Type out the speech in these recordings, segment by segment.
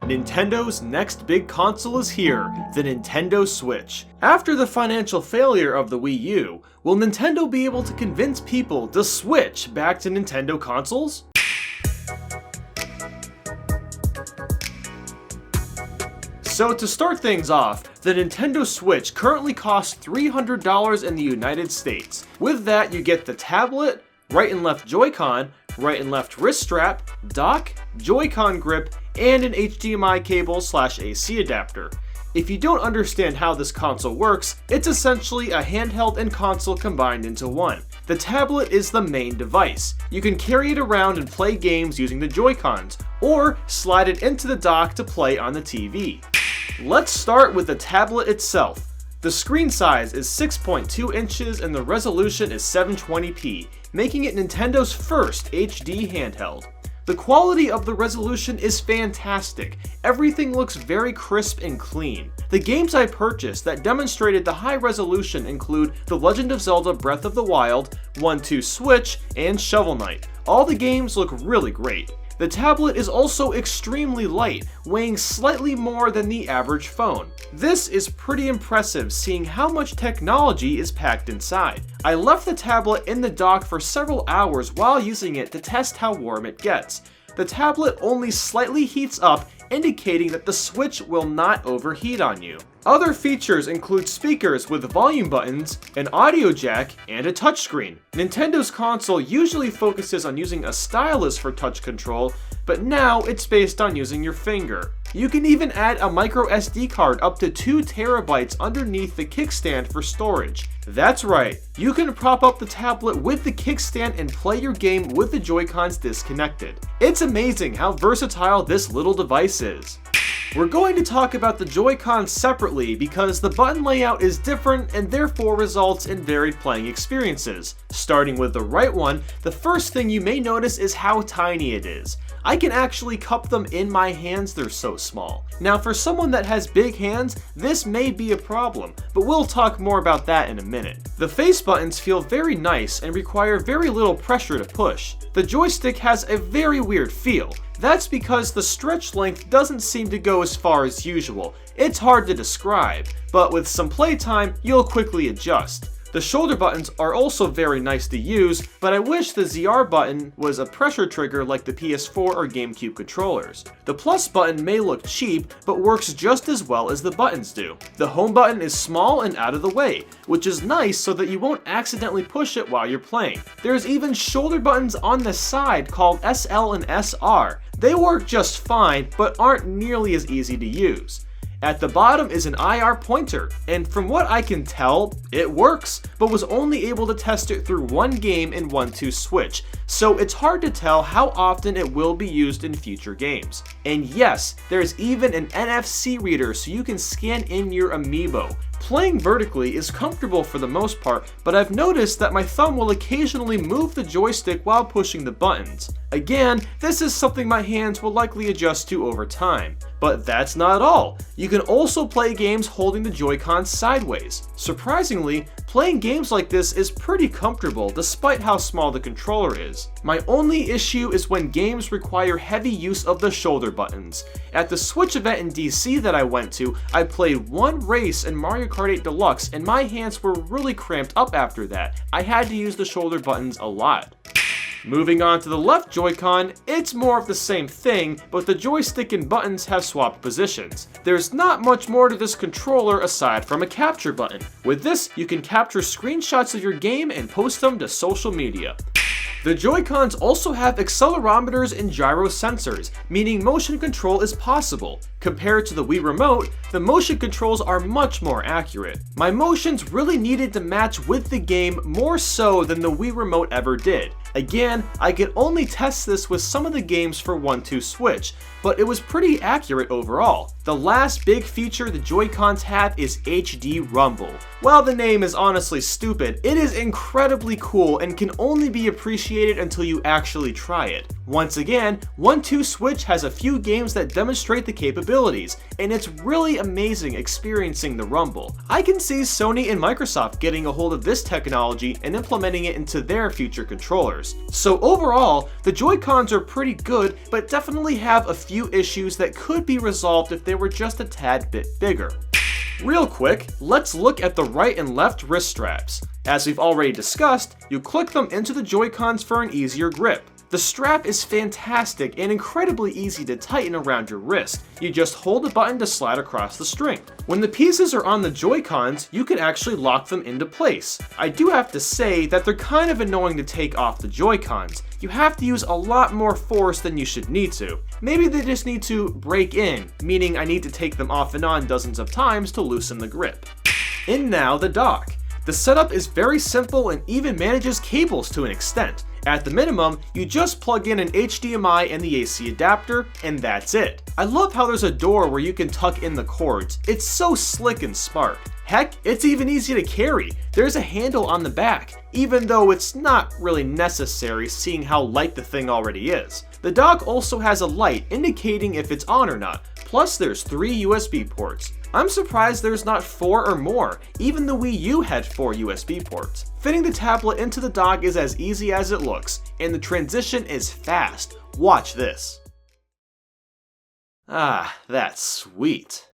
Nintendo's next big console is here, the Nintendo Switch. After the financial failure of the Wii U, will Nintendo be able to convince people to switch back to Nintendo consoles? So to start things off, the Nintendo Switch currently costs $300 in the United States. With that, you get the tablet, right and left Joy-Con, right and left wrist strap, dock, Joy-Con grip, and an HDMI cable / AC adapter. If you don't understand how this console works, it's essentially a handheld and console combined into one. The tablet is the main device. You can carry it around and play games using the Joy-Cons, or slide it into the dock to play on the TV. Let's start with the tablet itself. The screen size is 6.2 inches and the resolution is 720p, making it Nintendo's first HD handheld. The quality of the resolution is fantastic. Everything looks very crisp and clean. The games I purchased that demonstrated the high resolution include The Legend of Zelda Breath of the Wild, 1-2 Switch, and Shovel Knight. All the games look really great. The tablet is also extremely light, weighing slightly more than the average phone. This is pretty impressive seeing how much technology is packed inside. I left the tablet in the dock for several hours while using it to test how warm it gets. The tablet only slightly heats up, indicating that the Switch will not overheat on you. Other features include speakers with volume buttons, an audio jack, and a touchscreen. Nintendo's console usually focuses on using a stylus for touch control, but now it's based on using your finger. You can even add a micro SD card up to 2 terabytes underneath the kickstand for storage. That's right, you can prop up the tablet with the kickstand and play your game with the Joy-Cons disconnected. It's amazing how versatile this little device is. We're going to talk about the Joy-Cons separately because the button layout is different and therefore results in varied playing experiences. Starting with the right one, the first thing you may notice is how tiny it is. I can actually cup them in my hands, they're so small. Now for someone that has big hands, this may be a problem, but we'll talk more about that in a minute. The face buttons feel very nice and require very little pressure to push. The joystick has a very weird feel. That's because the stretch length doesn't seem to go as far as usual. It's hard to describe, but with some playtime, you'll quickly adjust. The shoulder buttons are also very nice to use, but I wish the ZR button was a pressure trigger like the PS4 or GameCube controllers. The plus button may look cheap, but works just as well as the buttons do. The home button is small and out of the way, which is nice so that you won't accidentally push it while you're playing. There's even shoulder buttons on the side called SL and SR. They work just fine, but aren't nearly as easy to use. At the bottom is an IR pointer, and from what I can tell, it works, but was only able to test it through one game in 1-2 Switch, so it's hard to tell how often it will be used in future games. And yes, there's even an NFC reader so you can scan in your amiibo. Playing vertically is comfortable for the most part, but I've noticed that my thumb will occasionally move the joystick while pushing the buttons. Again, this is something my hands will likely adjust to over time. But that's not all. You can also play games holding the Joy-Cons sideways. Surprisingly, playing games like this is pretty comfortable despite how small the controller is. My only issue is when games require heavy use of the shoulder buttons. At the Switch event in DC that I went to, I played one race in Mario Kart 8 Deluxe and my hands were really cramped up after that. I had to use the shoulder buttons a lot. Moving on to the left Joy-Con, it's more of the same thing, but the joystick and buttons have swapped positions. There's not much more to this controller aside from a capture button. With this, you can capture screenshots of your game and post them to social media. The Joy-Cons also have accelerometers and gyro sensors, meaning motion control is possible. Compared to the Wii Remote, the motion controls are much more accurate. My motions really needed to match with the game more so than the Wii Remote ever did. Again, I could only test this with some of the games for 1-2 Switch, but it was pretty accurate overall. The last big feature the Joy-Cons have is HD Rumble. While the name is honestly stupid, it is incredibly cool and can only be appreciated until you actually try it. Once again, 1-2 Switch has a few games that demonstrate the capabilities, and it's really amazing experiencing the rumble. I can see Sony and Microsoft getting a hold of this technology and implementing it into their future controllers. So overall, the Joy-Cons are pretty good, but definitely have a few issues that could be resolved if they were just a tad bit bigger. Real quick, let's look at the right and left wrist straps. As we've already discussed, you click them into the Joy-Cons for an easier grip. The strap is fantastic and incredibly easy to tighten around your wrist. You just hold the button to slide across the string. When the pieces are on the Joy-Cons, you can actually lock them into place. I do have to say that they're kind of annoying to take off the Joy-Cons. You have to use a lot more force than you should need to. Maybe they just need to break in, meaning I need to take them off and on dozens of times to loosen the grip. And now the dock. The setup is very simple and even manages cables to an extent. At the minimum, you just plug in an HDMI and the AC adapter, and that's it. I love how there's a door where you can tuck in the cords. It's so slick and smart. Heck, it's even easy to carry. There's a handle on the back, even though it's not really necessary seeing how light the thing already is. The dock also has a light indicating if it's on or not, plus there's 3 USB ports. I'm surprised there's not 4 or more, even the Wii U had 4 USB ports. Fitting the tablet into the dock is as easy as it looks, and the transition is fast. Watch this. Ah, that's sweet.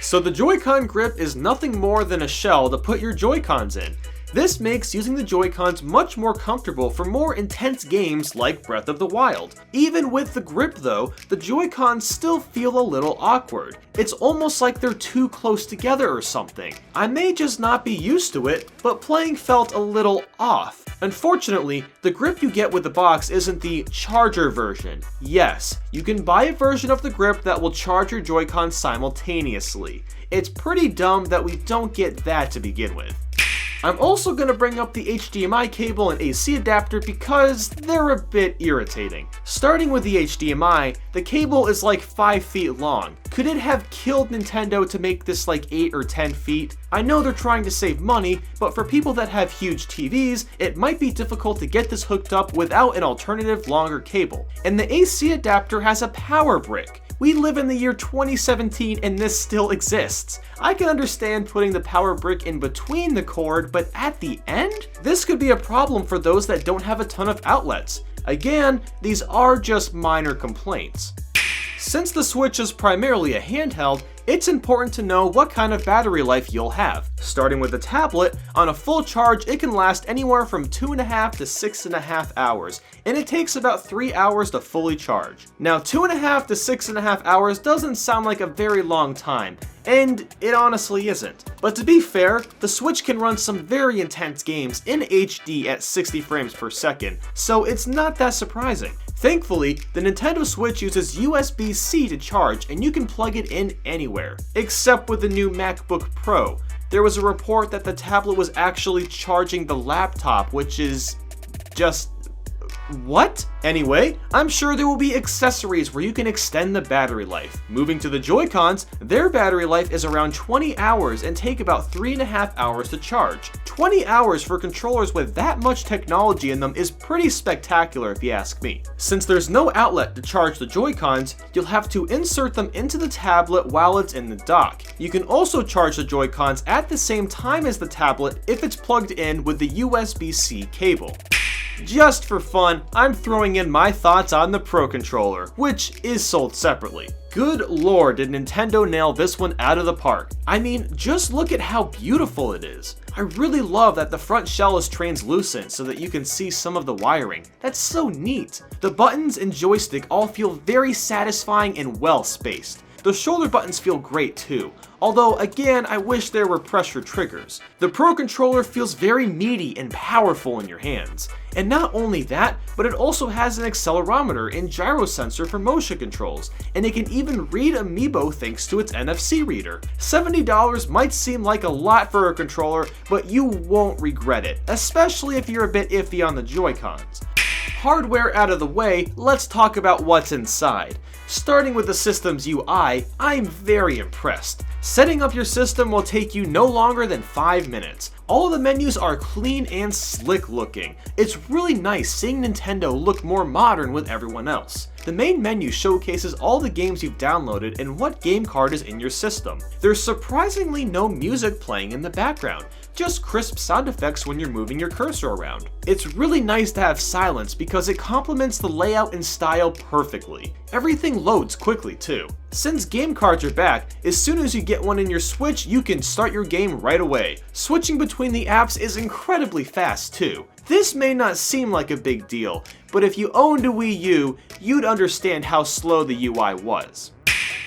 So the Joy-Con grip is nothing more than a shell to put your Joy-Cons in. This makes using the Joy-Cons much more comfortable for more intense games like Breath of the Wild. Even with the grip though, the Joy-Cons still feel a little awkward. It's almost like they're too close together or something. I may just not be used to it, but playing felt a little off. Unfortunately, the grip you get with the box isn't the charger version. Yes, you can buy a version of the grip that will charge your Joy-Cons simultaneously. It's pretty dumb that we don't get that to begin with. I'm also going to bring up the HDMI cable and AC adapter because they're a bit irritating. Starting with the HDMI, the cable is like 5 feet long. Could it have killed Nintendo to make this like 8 or 10 feet? I know they're trying to save money, but for people that have huge TVs, it might be difficult to get this hooked up without an alternative longer cable. And the AC adapter has a power brick. We live in the year 2017 and this still exists. I can understand putting the power brick in between the cord, but at the end? This could be a problem for those that don't have a ton of outlets. Again, these are just minor complaints. Since the Switch is primarily a handheld, it's important to know what kind of battery life you'll have. Starting with the tablet, on a full charge it can last anywhere from 2.5 to 6.5 hours, and it takes about 3 hours to fully charge. Now 2.5 to 6.5 hours doesn't sound like a very long time, and it honestly isn't. But to be fair, the Switch can run some very intense games in HD at 60 frames per second, so it's not that surprising. Thankfully, the Nintendo Switch uses USB-C to charge and you can plug it in anywhere, except with the new MacBook Pro. There was a report that the tablet was actually charging the laptop, which is just... what? Anyway, I'm sure there will be accessories where you can extend the battery life. Moving to the Joy-Cons, their battery life is around 20 hours and take about 3.5 hours to charge. 20 hours for controllers with that much technology in them is pretty spectacular if you ask me. Since there's no outlet to charge the Joy-Cons, you'll have to insert them into the tablet while it's in the dock. You can also charge the Joy-Cons at the same time as the tablet if it's plugged in with the USB-C cable. Just for fun, I'm throwing in my thoughts on the Pro Controller, which is sold separately. Good lord, did Nintendo nail this one out of the park. I mean, just look at how beautiful it is. I really love that the front shell is translucent so that you can see some of the wiring. That's so neat. The buttons and joystick all feel very satisfying and well spaced. The shoulder buttons feel great too, although again I wish there were pressure triggers. The Pro Controller feels very meaty and powerful in your hands. And not only that, but it also has an accelerometer and gyro sensor for motion controls, and it can even read Amiibo thanks to its NFC reader. $70 might seem like a lot for a controller, but you won't regret it, especially if you're a bit iffy on the Joy-Cons. Hardware out of the way, let's talk about what's inside. Starting with the system's UI, I'm very impressed. Setting up your system will take you no longer than 5 minutes. All of the menus are clean and slick looking. It's really nice seeing Nintendo look more modern with everyone else. The main menu showcases all the games you've downloaded and what game card is in your system. There's surprisingly no music playing in the background, just crisp sound effects when you're moving your cursor around. It's really nice to have silence because it complements the layout and style perfectly. Everything loads quickly too. Since game cards are back, as soon as you get one in your Switch, you can start your game right away. Switching between the apps is incredibly fast too. This may not seem like a big deal, but if you owned a Wii U, you'd understand how slow the UI was.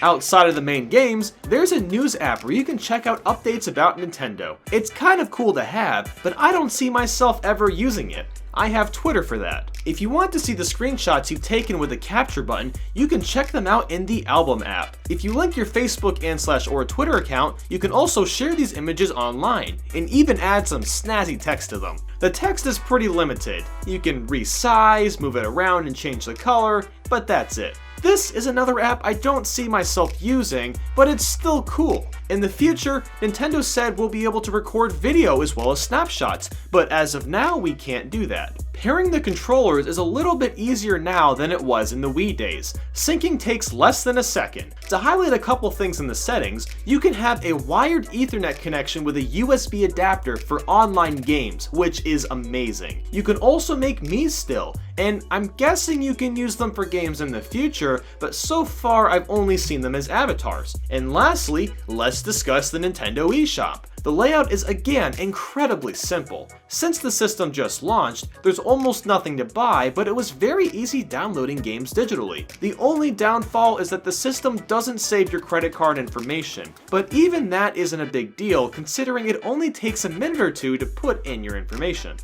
Outside of the main games, there's a news app where you can check out updates about Nintendo. It's kind of cool to have, but I don't see myself ever using it. I have Twitter for that. If you want to see the screenshots you've taken with the capture button, you can check them out in the Album app. If you link your Facebook and/or Twitter account, you can also share these images online, and even add some snazzy text to them. The text is pretty limited. You can resize, move it around, and change the color, but that's it. This is another app I don't see myself using, but it's still cool. In the future, Nintendo said we'll be able to record video as well as snapshots, but as of now, we can't do that. Pairing the controllers is a little bit easier now than it was in the Wii days. Syncing takes less than a second. To highlight a couple things in the settings, you can have a wired Ethernet connection with a USB adapter for online games, which is amazing. You can also make Miis still, and I'm guessing you can use them for games in the future, but so far I've only seen them as avatars. And lastly, let's discuss the Nintendo eShop. The layout is again incredibly simple. Since the system just launched, there's almost nothing to buy, but it was very easy downloading games digitally. The only downfall is that the system doesn't save your credit card information, but even that isn't a big deal considering it only takes a minute or two to put in your information.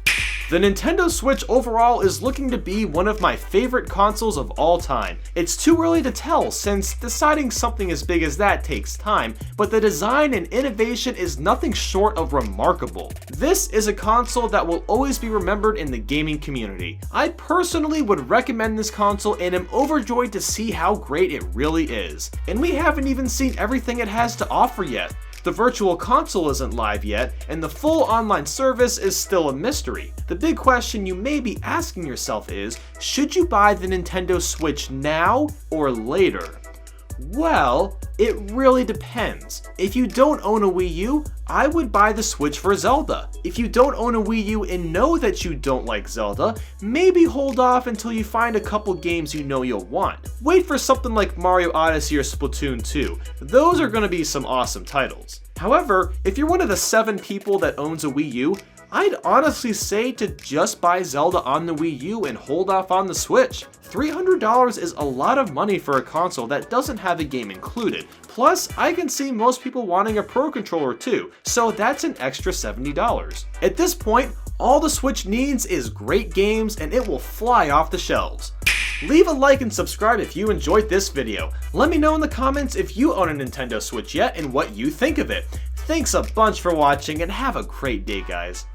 The Nintendo Switch overall is looking to be one of my favorite consoles of all time. It's too early to tell since deciding something as big as that takes time, but the design and innovation is nothing short of remarkable. This is a console that will always be remembered in the gaming community. I personally would recommend this console and am overjoyed to see how great it really is. And we haven't even seen everything it has to offer yet. The Virtual Console isn't live yet, and the full online service is still a mystery. The big question you may be asking yourself is, should you buy the Nintendo Switch now or later? Well, it really depends. If you don't own a Wii U, I would buy the Switch for Zelda. If you don't own a Wii U and know that you don't like Zelda, maybe hold off until you find a couple games you know you'll want. Wait for something like Mario Odyssey or Splatoon 2. Those are going to be some awesome titles. However, if you're one of the 7 people that owns a Wii U, I'd honestly say to just buy Zelda on the Wii U and hold off on the Switch. $300 is a lot of money for a console that doesn't have a game included. Plus, I can see most people wanting a Pro Controller too, so that's an extra $70. At this point, all the Switch needs is great games and it will fly off the shelves. Leave a like and subscribe if you enjoyed this video. Let me know in the comments if you own a Nintendo Switch yet and what you think of it. Thanks a bunch for watching and have a great day, guys.